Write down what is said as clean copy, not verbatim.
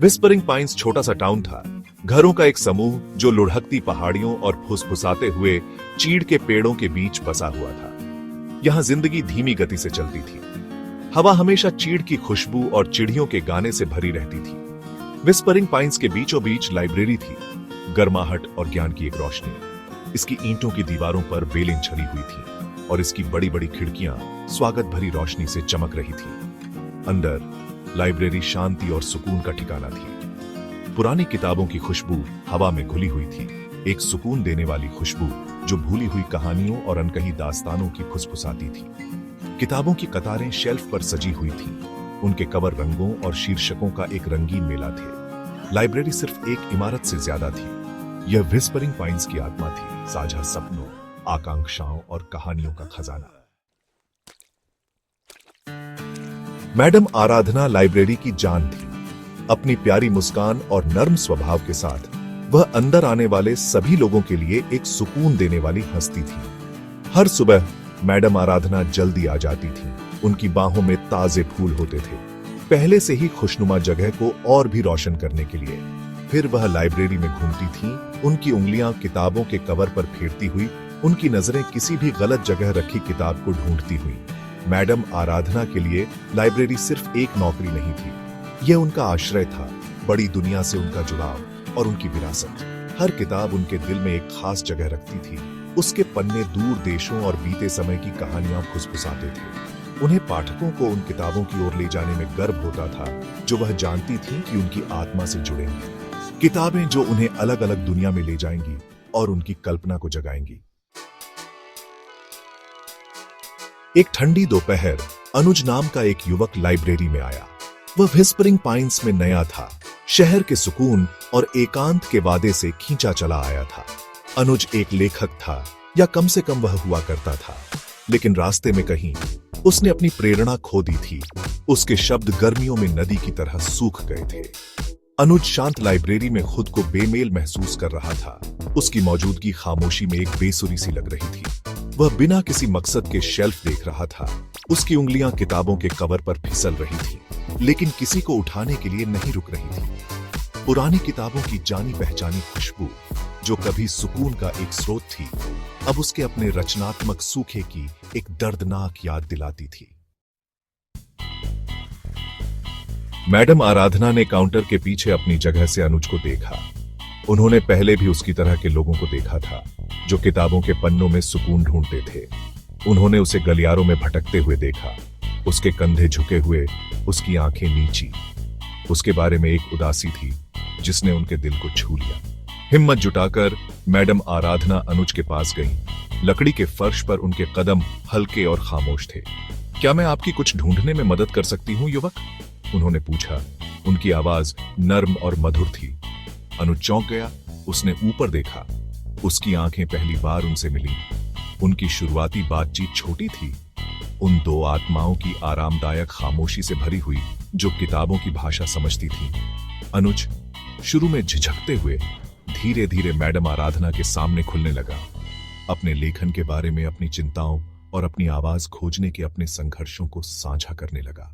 Whispering pines छोटा सा town था, घरों का एक समूह जो लुढ़कती पहाड़ियों और फुसफुसाते हुए चीड़ के पेड़ों के बीच बसा हुआ था। यहां जिंदगी धीमी गति से चलती थी। हवा हमेशा चीड़ की खुशबू और चिड़ियों के गाने से भरी रहती थी। विस्परिंग पाइन्स के बीचों बीच लाइब्रेरी थी, गर्माहट और ज्ञान की एक रोशनी। इसकी ईंटों की दीवारों पर बेलें छड़ी हुई थी और इसकी बड़ी बड़ी खिड़कियां स्वागत भरी रोशनी से चमक रही थी। अंदर लाइब्रेरी शांति और सुकून का ठिकाना थी। पुरानी किताबों की खुशबू हवा में घुली हुई थी, एक सुकून देने वाली खुशबू जो भूली हुई कहानियों और अनकही दास्तानों की फुसफुसाती थी। किताबों की कतारें शेल्फ पर सजी हुई थीं, उनके कवर रंगों और शीर्षकों का एक रंगीन मेला थे। लाइब्रेरी सिर्फ एक इमारत से ज्यादा थी। यह विस्परिंग पाइन्स की आत्मा थी, साझा सपनों, आकांक्षाओं और कहानियों का खजाना। मैडम आराधना लाइब्रेरी की जान थी। अपनी प्यारी मुस्कान और नर्म स्वभाव के साथ वह अंदर आने वाले सभी लोगों के लिए एक सुकून देने वाली हस्ती थी। हर सुबह मैडम आराधना जल्दी आ जाती थी। उनकी बाहों में ताजे फूल होते थे, पहले से ही खुशनुमा जगह को और भी रोशन करने के लिए। फिर वह लाइब्रेरी में घूमती थीं, उनकी उंगलियां किताबों के कवर पर फेरती हुई, उनकी नजरें किसी भी गलत जगह रखी किताब को ढूंढती हुई। मैडम आराधना के लिए लाइब्रेरी सिर्फ एक नौकरी नहीं थी, यह उनका आश्रय था, बड़ी दुनिया से उनका जुड़ाव और उनकी विरासत। हर किताब उनके दिल में एक खास जगह रखती थी। उसके पन्ने दूर देशों और बीते समय की कहानियां फुसफुसाते थे। उन्हें पाठकों को उन किताबों की ओर ले जाने में गर्व होता था जो वह जानती थी कि उनकी आत्मा से जुड़ेंगी। किताबें जो उन्हें अलग अलग दुनिया में ले जाएंगी और उनकी कल्पना को जगाएंगी। एक ठंडी दोपहर अनुज नाम का एक युवक लाइब्रेरी में आया। वह विस्परिंग पाइन्स में नया था, शहर के सुकून और एकांत के वादे से खींचा चला आया था। अनुज एक लेखक था, या कम से कम वह हुआ करता था, लेकिन रास्ते में कहीं उसने अपनी प्रेरणा खो दी थी। उसके शब्द गर्मियों में नदी की तरह सूख गए थे। अनुज शांत लाइब्रेरी में खुद को बेमेल महसूस कर रहा था। उसकी मौजूदगी खामोशी में एक बेसुरी सी लग रही थी। वह बिना किसी मकसद के शेल्फ देख रहा था। उसकी उंगलियां किताबों के कवर पर फिसल रही थी, लेकिन किसी को उठाने के लिए नहीं रुक रही थी। पुरानी किताबों की जानी पहचानी खुशबू, जो कभी सुकून का एक स्रोत थी, अब उसके अपने रचनात्मक सूखे की एक दर्दनाक याद दिलाती थी। मैडम आराधना ने काउंटर के पीछे अपनी जगह से अनुज को देखा। उन्होंने पहले भी उसकी तरह के लोगों को देखा था, जो किताबों के पन्नों में सुकून ढूंढते थे। उन्होंने उसे गलियारों में भटकते हुए देखा, उसके कंधे झुके हुए, उसकी आंखें नीची। उसके बारे में एक उदासी थी जिसने उनके दिल को छू लिया। हिम्मत जुटाकर मैडम आराधना अनुज के पास गई। लकड़ी के फर्श पर उनके कदम हल्के और खामोश थे। क्या मैं आपकी कुछ ढूंढने में मदद कर सकती हूं युवक? उन्होंने पूछा। उनकी आवाज नर्म और मधुर थी। अनुज चौंक गया। उसने ऊपर देखा। उसकी आंखें पहली बार उनसे मिली। उनकी शुरुआती बातचीत छोटी थी, उन दो आत्माओं की आरामदायक खामोशी से भरी हुई जो किताबों की भाषा समझती थी। अनुज शुरू में झिझकते हुए धीरे धीरे मैडम आराधना के सामने खुलने लगा। अपने लेखन के बारे में, अपनी चिंताओं और अपनी आवाज खोजने के अपने संघर्षों को साझा करने लगा।